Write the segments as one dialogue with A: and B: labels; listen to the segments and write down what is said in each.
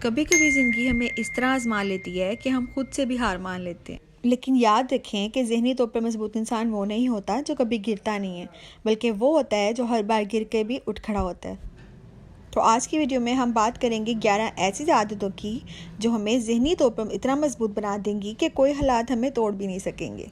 A: कभी कभी ज़िंदगी हमें इस तरह आजमा लेती है कि हम खुद से भी हार मान लेते हैं। लेकिन याद रखें कि ज़हनी तौर पर मजबूत इंसान वो नहीं होता जो कभी गिरता नहीं है, बल्कि वो होता है जो हर बार गिर के भी उठ खड़ा होता है। तो आज की वीडियो में हम बात करेंगे 11 ऐसी आदतों की जो हमें ज़हनी तौर पर इतना मजबूत बना देंगी कि कोई हालात हमें तोड़ भी नहीं सकेंगे।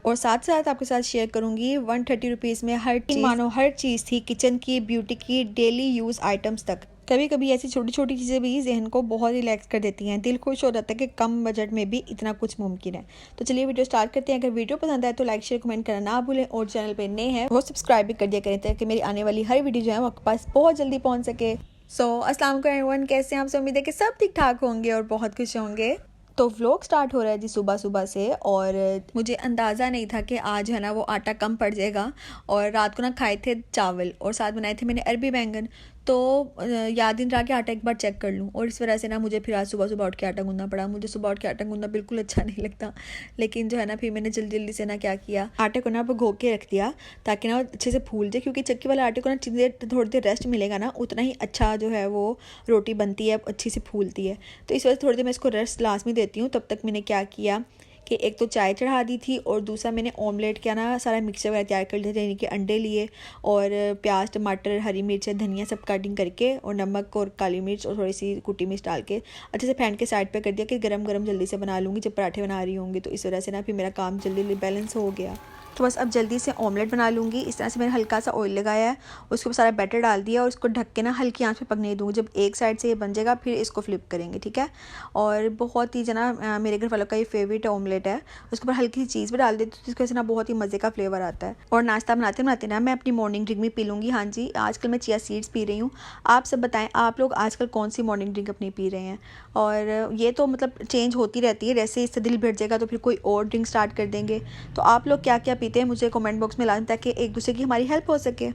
A: और साथ साथ आपके साथ शेयर करूंगी 130 रुपीज़ में हर चीज़, मानो हर चीज़ थी, किचन की, ब्यूटी की, डेली यूज़ आइटम्स तक। कभी कभी ऐसी छोटी छोटी चीज़ें भी जहन को बहुत रिलैक्स कर देती हैं। दिल खुश हो जाता है कि कम बजट में भी इतना कुछ मुमकिन है। तो चलिए वीडियो स्टार्ट करते हैं। अगर वीडियो पसंद आए तो लाइक शेयर कमेंट करना ना भूलें, और चैनल पे नए हैं वो सब्सक्राइब भी कर दिया करें ताकि मेरी आने वाली हर वीडियो जो है वो आपके पास बहुत जल्दी पहुँच सके। अस्सलाम वालेकुम एवरीवन, कैसे हैं आप सब? उम्मीद है कि सब ठीक ठाक होंगे और बहुत खुश होंगे। तो व्लॉग स्टार्ट हो रहा है जी सुबह सुबह से, और मुझे अंदाज़ा नहीं था कि आज है ना वो आटा कम पड़ जाएगा। और रात को ना खाए थे चावल और साथ बनाए थे मैंने अरबी बैंगन, तो याद नहीं रहा कि आटा एक बार चेक कर लूँ, और इस वजह से ना मुझे फिर आज सुबह सुबह उठ के आटा गूंदना पड़ा। मुझे सुबह उठ के आटा गूंदना बिल्कुल अच्छा नहीं लगता, लेकिन जो है ना फिर मैंने जल्दी जल्दी से ना क्या किया, आटे को ना भिगो के रख दिया ताकि ना अच्छे से फूल जाए। क्योंकि चक्की वाले आटे को ना जितनी देर थोड़ी देर रेस्ट मिलेगा ना उतना ही अच्छा जो है वो रोटी बनती है, अच्छी से फूलती है। तो इस वजह से थोड़ी देर मैं इसको रेस्ट लाजमी देती हूँ। तब तक मैंने क्या किया कि एक तो चाय चढ़ा दी थी, और दूसरा मैंने ऑमलेट का ना सारा मिक्सचर वगैरह तैयार कर लिया था, यानी कि अंडे लिए और प्याज, टमाटर, हरी मिर्च, धनिया सब कटिंग करके, और नमक और काली मिर्च और थोड़ी सी कुटी मिर्च डाल के अच्छे से फेंट के साइड पे कर दिया कि गरम गरम जल्दी से बना लूँगी जब पराठे बना रही होंगी। तो इस वजह से ना फिर मेरा काम जल्दी बैलेंस हो गया। तो बस अब जल्दी से ऑमलेट बना लूँगी। इस तरह से मैंने हल्का सा ऑयल लगाया है, उसके ऊपर सारा बैटर डाल दिया और इसको ढक के ना हल्की आंच पे पकने दूँगी। जब एक साइड से ये बन जाएगा फिर इसको फ्लिप करेंगे, ठीक है। और बहुत ही जना मेरे घर वालों का ये फेवरेट ऑमलेट है। उसके ऊपर हल्की सी चीज़ भी डाल देती हूँ जिसकी वजह से ना बहुत ही मज़े का फ्लेवर आता है। और नाश्ता बनाते बनाते ना मैं अपनी मॉर्निंग ड्रिंक भी पी लूँगी। हाँ जी, आजकल मैं चिया सीड्स पी रही हूँ। आप सब बताएं, आप लोग आजकल कौन सी मॉर्निंग ड्रिंक अपनी पी रहे हैं? और ये तो मतलब चेंज होती रहती है, जैसे इससे दिल भर जाएगा तो फिर कोई और ड्रिंक स्टार्ट कर देंगे। तो आप लोग क्या क्या पीते हैं मुझे कमेंट बॉक्स में लाएं ताकि एक दूसरे की हमारी हेल्प हो सके।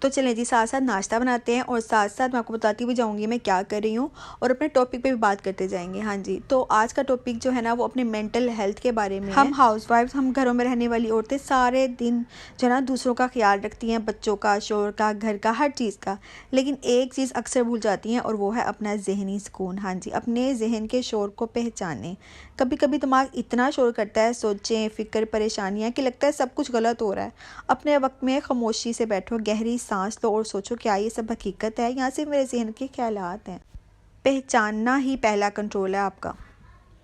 A: तो चलें जी, साथ साथ नाश्ता बनाते हैं और साथ साथ मैं आपको बताती भी जाऊंगी मैं क्या कर रही हूँ, और अपने टॉपिक पे भी बात करते जाएंगे। हाँ जी, तो आज का टॉपिक जो है ना वो अपने मेंटल हेल्थ के बारे में है। हम हाउसवाइफ्स, हम घरों में रहने वाली औरतें सारे दिन जो है ना दूसरों का ख्याल रखती हैं, बच्चों का, शोहर का, घर का, हर चीज़ का, लेकिन एक चीज़ अक्सर भूल जाती हैं और वो है अपना जहनी सुकून। हाँ जी, अपने जहन के शोर को पहचानें। कभी कभी दिमाग इतना शोर करता है, सोचें, फ़िक्र, परेशानियाँ, कि लगता है सब कुछ गलत हो रहा है। अपने वक्त में खामोशी से बैठो, गहरी सांस लो और सोचो क्या ये सब हकीकत है या सिर्फ मेरे जहन के ख्यालात हैं। पहचानना ही पहला कंट्रोल है आपका।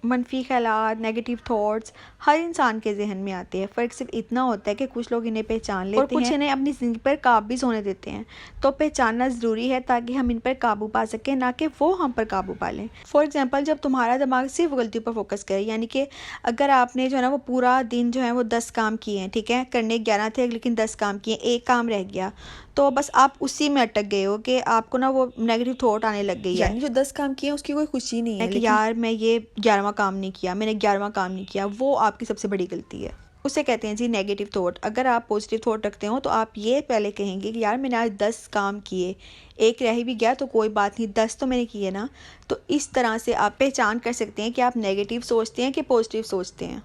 A: मनफी ख़यालात, नेगेटिव थॉट्स हर इंसान के जहन में आते हैं। फ़र्क सिर्फ इतना होता है कि कुछ लोग इन्हें पहचान लेते हैं और कुछ इन्हें अपनी ज़िंदगी पर काबू होने देते हैं। तो पहचानना ज़रूरी है ताकि हम इन पर काबू पा सकें, ना कि वो हम पर काबू पा लें। फॉर एग्जांपल, जब तुम्हारा दिमाग सिर्फ गलती पर फोकस करे, यानी कि अगर आपने जो है ना वो पूरा दिन जो है वो 10 काम किए हैं, ठीक है, करने 11 थे लेकिन 10 काम किए, एक काम रह गया, तो बस आप उसी में अटक गए हो कि आपको ना वो नेगेटिव थॉट आने लग गई है। यानी जो 10 काम किए उसकी कोई खुशी नहीं है कि यार मैं ये 11वां काम नहीं किया, मैंने 11वां काम नहीं किया, वो आपकी सबसे बड़ी गलती है। उसे कहते हैं जी नेगेटिव थॉट। अगर आप पॉजिटिव थॉट रखते हो तो आप ये पहले कहेंगे कि यार मैंने आज 10 काम किए, एक रह भी गया तो कोई बात नहीं, 10 तो मैंने किए ना। तो इस तरह से आप पहचान कर सकते हैं कि आप नेगेटिव सोचते हैं कि पॉजिटिव सोचते हैं।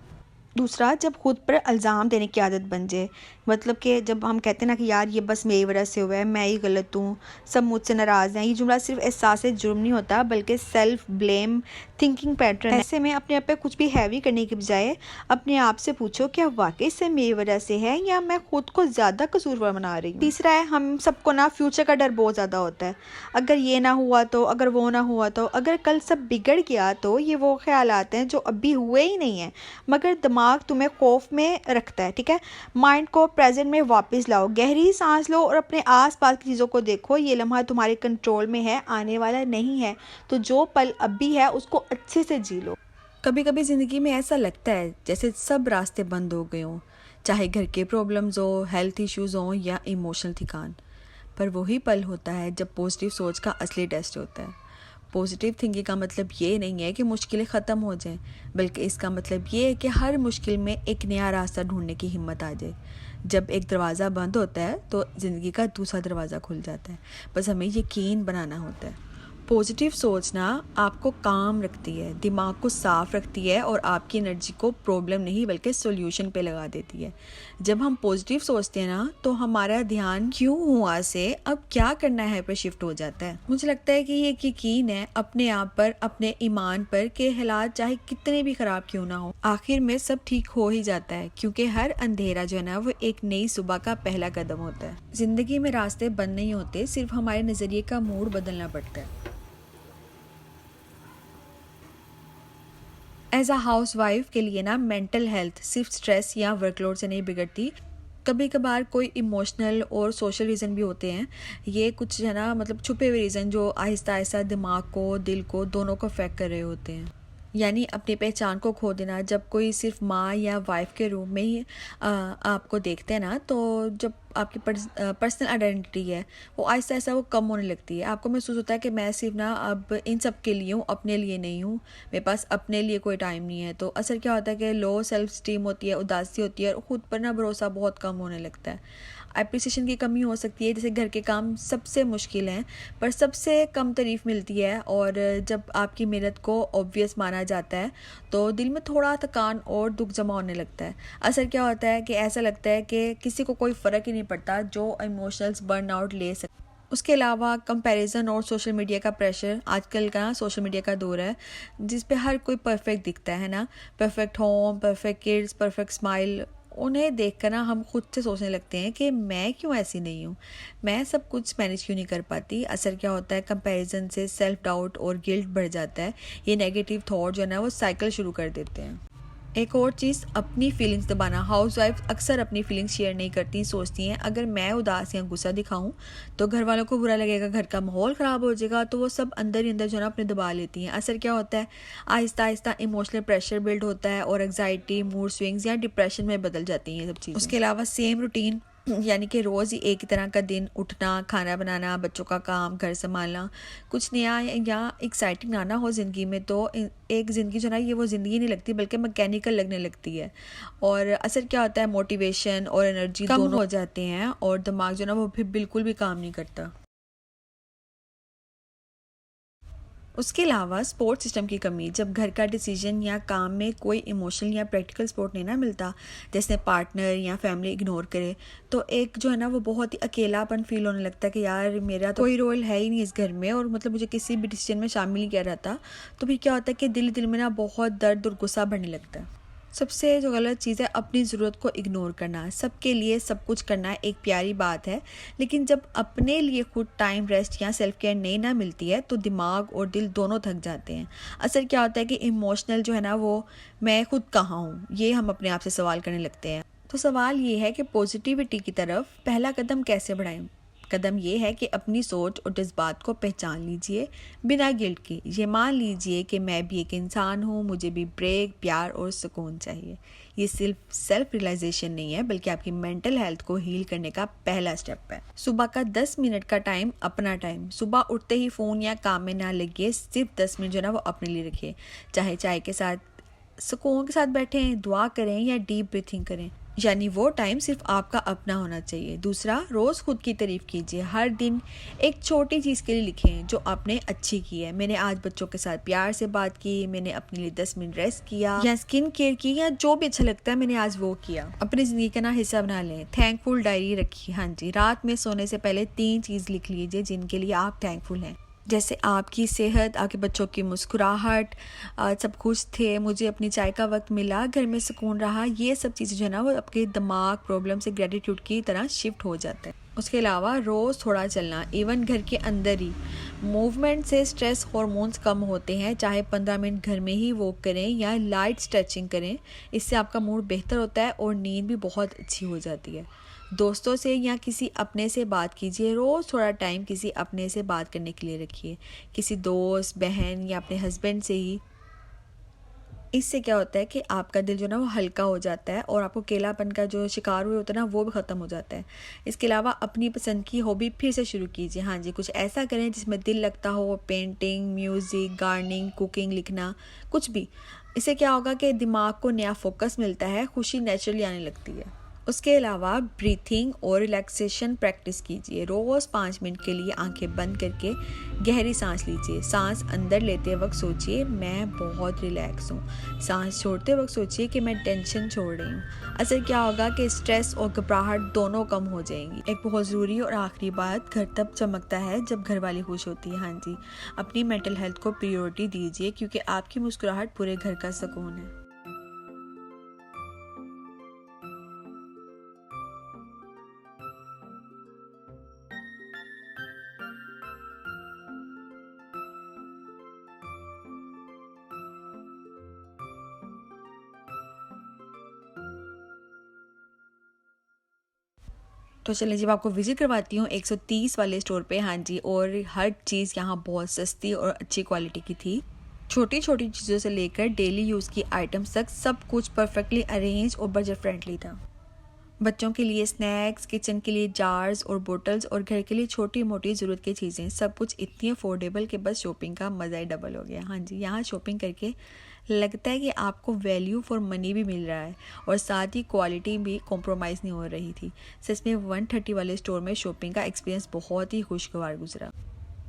A: दूसरा, जब खुद पर इल्ज़ाम देने की आदत बन जाए, मतलब कि जब हम कहते हैं ना कि यार ये बस मेरी वजह से हुआ है, मैं ही गलत हूँ, सब मुझसे नाराज़ हैं, ये जुमला सिर्फ एहसास जुर्म नहीं होता बल्कि सेल्फ ब्लेम थिंकिंग पैटर्न है। ऐसे में अपने आप पे कुछ भी हैवी करने के बजाय अपने आप से पूछो क्या वाकई से मेरी वजह से है या मैं खुद को ज़्यादा कसूरवार बना रही हूँ। तीसरा है, हम सबको ना फ्यूचर का डर बहुत ज़्यादा होता है। अगर ये ना हुआ तो, अगर वो ना हुआ तो, अगर कल सब बिगड़ गया तो। ये वो ख्याल आते हैं जो अभी हुए ही नहीं हैं, मगर दिमाग तुम्हें खौफ में रखता है, ठीक है। माइंड को प्रेजेंट में वापस लाओ, गहरी सांस लो और अपने आसपास की चीज़ों को देखो। ये लम्हा तुम्हारे कंट्रोल में है, आने वाला नहीं है, तो जो पल अभी है उसको अच्छे से जी लो। कभी कभी ज़िंदगी में ऐसा लगता है जैसे सब रास्ते बंद हो गए हों, चाहे घर के प्रॉब्लम्स हो, हेल्थ इश्यूज़ हों या इमोशनल थकान। पर वही पल होता है जब पॉजिटिव सोच का असली टेस्ट होता है। पॉजिटिव थिंकिंग का मतलब ये नहीं है कि मुश्किलें ख़त्म हो जाएं, बल्कि इसका मतलब ये है कि हर मुश्किल में एक नया रास्ता ढूंढने की हिम्मत आ जाए। जब एक दरवाज़ा बंद होता है तो ज़िंदगी का दूसरा दरवाज़ा खुल जाता है, बस हमें यकीन बनाना होता है। पॉजिटिव सोचना आपको काम रखती है, दिमाग को साफ रखती है और आपकी एनर्जी को प्रॉब्लम नहीं बल्कि सॉल्यूशन पे लगा देती है। जब हम पॉजिटिव सोचते हैं ना तो हमारा ध्यान क्यों हुआ से अब क्या करना है पर शिफ्ट हो जाता है। मुझे लगता है कि ये यकीन है अपने आप पर, अपने ईमान पर कि हालात चाहे कितने भी ख़राब क्यों ना हो, आखिर में सब ठीक हो ही जाता है, क्योंकि हर अंधेरा जो है ना वो एक नई सुबह का पहला कदम होता है। ज़िंदगी में रास्ते बंद नहीं होते, सिर्फ हमारे नज़रिए का मूड बदलना पड़ता है। एज अ हाउस वाइफ के लिए ना मेंटल हेल्थ सिर्फ स्ट्रेस या वर्कलोड से नहीं बिगड़ती। कभी कभार कोई इमोशनल और सोशल रीज़न भी होते हैं। ये कुछ है ना मतलब छुपे हुए रीज़न जो आहिस्ता आहिस्ता दिमाग को, दिल को, दोनों को अफेक्ट कर रहे होते हैं। यानी अपनी पहचान को खो देना। जब कोई सिर्फ माँ या वाइफ के रूप में ही आपको देखते हैं ना, तो जब आपकी पर्सनल आइडेंटिटी है वो आहिस्ता आहिस्ता वो कम होने लगती है। आपको महसूस होता है कि मैं सिर्फ ना अब इन सब के लिए हूँ, अपने लिए नहीं हूँ, मेरे पास अपने लिए कोई टाइम नहीं है। तो असर क्या होता है कि लो सेल्फ स्टीम होती है, उदासी होती है और ख़ुद पर ना भरोसा बहुत कम होने लगता है। अप्रिसिएशन की कमी हो सकती है, जैसे घर के काम सबसे मुश्किल हैं पर सबसे कम तारीफ़ मिलती है। और जब आपकी मेहनत को ऑब्वियस माना जाता है तो दिल में थोड़ा थकान और दुख जमा होने लगता है। असर क्या होता है कि ऐसा लगता है कि किसी को कोई फ़र्क ही नहीं पड़ता जो इमोशनल्स बर्न आउट ले सकते। उसके अलावा कंपैरिजन और सोशल मीडिया का प्रेशर। आजकल का सोशल मीडिया का दौर है जिस पे हर कोई परफेक्ट दिखता है ना, perfect home, perfect kids, perfect smile. उन्हें देखकर ना हम खुद से सोचने लगते हैं कि मैं क्यों ऐसी नहीं हूँ, मैं सब कुछ मैनेज क्यों नहीं कर पाती। असर क्या होता है, कंपैरिजन से सेल्फ डाउट और गिल्ट बढ़ जाता है। ये नेगेटिव थॉट जो है ना वो साइकिल शुरू कर देते हैं। एक और चीज़, अपनी फीलिंग्स दबाना। हाउसवाइफ अक्सर अपनी फीलिंग्स शेयर नहीं करती, सोचती हैं अगर मैं उदास या गुस्सा दिखाऊं तो घर वालों को बुरा लगेगा, घर का माहौल ख़राब हो जाएगा, तो वो सब अंदर ही अंदर जो है ना अपने दबा लेती हैं। असर क्या होता है, Aahista Aahista emotional pressure build होता है और एग्जाइटी, मूड स्विंग्स या डिप्रेशन में बदल जाती हैं ये सब चीज़ें। उसके अलावा सेम रूटीन, यानी कि रोज़ ही एक ही तरह का दिन, उठना, खाना बनाना, बच्चों का काम, घर संभालना, कुछ नया या एक्साइटिंग ना हो ज़िंदगी में, तो एक ज़िंदगी जो ना ये वो ज़िंदगी नहीं लगती बल्कि मैकेनिकल लगने लगती है। और असर क्या होता है, मोटिवेशन और एनर्जी दोनों हो जाते हैं और दिमाग जो ना वो फिर बिल्कुल भी काम नहीं करता। उसके अलावा सपोर्ट सिस्टम की कमी। जब घर का डिसीजन या काम में कोई इमोशनल या प्रैक्टिकल सपोर्ट नहीं ना मिलता, जैसे पार्टनर या फैमिली इग्नोर करे, तो एक जो है ना वो बहुत ही अकेलापन फील होने लगता है कि यार मेरा तो कोई रोल है ही नहीं इस घर में और मतलब मुझे किसी भी डिसीजन में शामिल नहीं किया जाता। तो फिर क्या होता है कि दिल दिल में ना बहुत दर्द और गुस्सा बढ़ने लगता है। सबसे जो गलत चीज़ है, अपनी ज़रूरत को इग्नोर करना। सबके लिए सब कुछ करना एक प्यारी बात है, लेकिन जब अपने लिए खुद टाइम, रेस्ट या सेल्फ केयर नहीं ना मिलती है तो दिमाग और दिल दोनों थक जाते हैं। असर क्या होता है कि इमोशनल जो है ना वो मैं खुद कहाँ हूँ, ये हम अपने आप से सवाल करने लगते हैं। तो सवाल ये है कि पॉजिटिविटी की तरफ पहला कदम कैसे बढ़ाएं। कदम ये है कि अपनी सोच और जज्बात को पहचान लीजिए बिना गिल्ट के। ये मान लीजिए कि मैं भी एक इंसान हूँ, मुझे भी ब्रेक, प्यार और सुकून चाहिए। ये सिर्फ सेल्फ रियलाइजेशन नहीं है बल्कि आपकी मेंटल हेल्थ को हील करने का पहला स्टेप है। सुबह का 10 मिनट का टाइम, अपना टाइम। सुबह उठते ही फ़ोन या काम में ना लगिए, सिर्फ 10 मिनट जो ना वो अपने लिए रखिए। चाहे चाय के साथ सुकून के साथ बैठें, दुआ करें या डीप ब्रीथिंग करें, यानी वो टाइम सिर्फ आपका अपना होना चाहिए। दूसरा, रोज़ खुद की तारीफ़ कीजिए। हर दिन एक छोटी चीज़ के लिए लिखें जो आपने अच्छी की है। मैंने आज बच्चों के साथ प्यार से बात की, मैंने अपने लिए 10 मिनट रेस्ट किया या स्किन केयर की, या जो भी अच्छा लगता है मैंने आज वो किया। अपनी ज़िंदगी का ना हिस्सा बना लें। थैंकफुल डायरी रखिए। हाँ जी, रात में सोने से पहले 3 चीज़ लिख लीजिए जिनके लिए आप थैंकफुल हैं, जैसे आपकी सेहत, आपके बच्चों की मुस्कुराहट, सब खुश थे, मुझे अपनी चाय का वक्त मिला, घर में सुकून रहा। ये सब चीज़ें जो है ना वो आपके दिमाग प्रॉब्लम से ग्रेटिट्यूड की तरह शिफ्ट हो जाता है। उसके अलावा रोज़ थोड़ा चलना, इवन घर के अंदर ही। मूवमेंट से स्ट्रेस हार्मोन्स कम होते हैं। चाहे 15 मिनट घर में ही वॉक करें या लाइट स्ट्रेचिंग करें, इससे आपका मूड बेहतर होता है और नींद भी बहुत अच्छी हो जाती है। दोस्तों से या किसी अपने से बात कीजिए। रोज़ थोड़ा टाइम किसी अपने से बात करने के लिए रखिए, किसी दोस्त, बहन या अपने हस्बैंड से ही। इससे क्या होता है कि आपका दिल जो ना वो हल्का हो जाता है और आपको अकेलापन का जो शिकार हुए होता है ना वो भी ख़त्म हो जाता है। इसके अलावा अपनी पसंद की हॉबी फिर से शुरू कीजिए। हाँ जी, कुछ ऐसा करें जिसमें दिल लगता हो, पेंटिंग, म्यूज़िक, गार्डनिंग, कुकिंग, लिखना, कुछ भी। इससे क्या होगा कि दिमाग को नया फोकस मिलता है, खुशी नेचुरली आने लगती है। उसके अलावा ब्रीथिंग और रिलैक्सेशन प्रैक्टिस कीजिए। रोज़ 5 मिनट के लिए आंखें बंद करके गहरी सांस लीजिए। सांस अंदर लेते वक्त सोचिए मैं बहुत रिलैक्स हूँ। सांस छोड़ते वक्त सोचिए कि मैं टेंशन छोड़ रही हूँ। असर क्या होगा कि स्ट्रेस और घबराहट दोनों कम हो जाएंगी। एक बहुत ज़रूरी और आखिरी बात, घर तब चमकता है जब घर वाली खुश होती है। हाँ जी, अपनी मेंटल हेल्थ को प्रायोरिटी दीजिए क्योंकि आपकी मुस्कुराहट पूरे घर का सुकून है। तो चलिए जब आपको विजिट करवाती हूँ 130 वाले स्टोर पे। हाँ जी, और हर चीज़ यहाँ बहुत सस्ती और अच्छी क्वालिटी की थी। छोटी छोटी चीज़ों से लेकर डेली यूज़ की आइटम्स तक सब कुछ परफेक्टली अरेंज और बजट फ्रेंडली था। बच्चों के लिए स्नैक्स, किचन के लिए जार्स और बोटल्स और घर के लिए छोटी मोटी ज़रूरत की चीज़ें, सब कुछ इतनी अफोर्डेबल कि बस शॉपिंग का मज़ा ही डबल हो गया। हाँ जी, यहाँ शॉपिंग करके लगता है कि आपको वैल्यू फॉर मनी भी मिल रहा है और साथ ही क्वालिटी भी कॉम्प्रोमाइज़ नहीं हो रही थी। सच में 130 वाले स्टोर में शॉपिंग का एक्सपीरियंस बहुत ही खुशगवार गुजरा।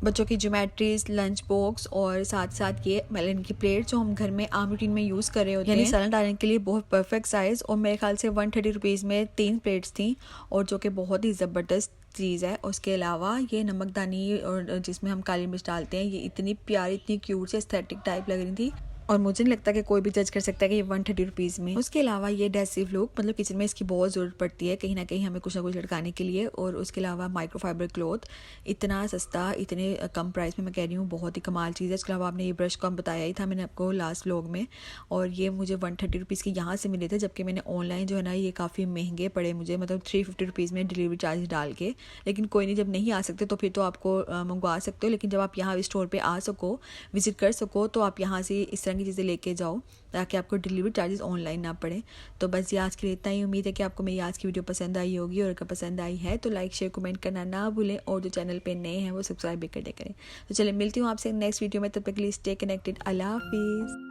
A: बच्चों की ज्योमेट्रीज, लंच बॉक्स और साथ साथ ये मेलन की प्लेट जो हम घर में आम रूटीन में यूज़ कर रहे होते हैं, यानी सैलेड डालने के लिए बहुत परफेक्ट साइज़। और मेरे ख्याल से 130 रुपीज़ में 3 प्लेट्स थी और जो कि बहुत ही ज़बरदस्त चीज़ है। उसके अलावा ये नमकदानी और जिसमें हम काली मिर्च डालते हैं, ये इतनी प्यारी, इतनी क्यूट से एस्थेटिक टाइप लग रही थी और मुझे नहीं लगता कि कोई भी जज कर सकता है कि ये 130 रुपीज़ में। उसके अलावा ये एडहेसिव लुक, मतलब किचन में इसकी बहुत ज़रूरत पड़ती है कहीं ना कहीं हमें कुछ ना कुछ लटकाने के लिए। और उसके अलावा माइक्रोफाइबर क्लॉथ, इतना सस्ता, इतने कम प्राइस में, मैं कह रही हूँ बहुत ही कमाल चीज़ है। इसके अलावा आपने ये ब्रश को हम बताया ही था मैंने आपको लास्ट व्लॉग में, और ये मुझे 130 रुपीज़ के यहाँ से मिले थे, जबकि मैंने ऑनलाइन जो है ना ये काफ़ी महंगे पड़े मुझे, मतलब 350 रुपीज़ में डिलीवरी चार्ज डाल के। लेकिन कोई नहीं, जब नहीं आ सकते तो फिर तो आपको मंगवा सकते हो, लेकिन जब आप यहाँ स्टोर पर आ सको, विजिट कर सको, तो आप यहाँ से इस तरह की चीज़ें लेके जाओ ताकि आपको डिलीवरी चार्जेस ऑनलाइन ना पड़े। तो बस ये आज के लिए इतना ही। उम्मीद है कि आपको मेरी आज की वीडियो पसंद आई होगी, और अगर पसंद आई है तो लाइक शेयर कमेंट करना ना भूलें, और जो चैनल पे नए हैं वो सब्सक्राइब भी कर दे करें। तो चलिए मिलती हूँ आपसे नेक्स्ट वीडियो में, तब तक के लिए स्टे कनेक्टेड। अल्लाह हाफिज़।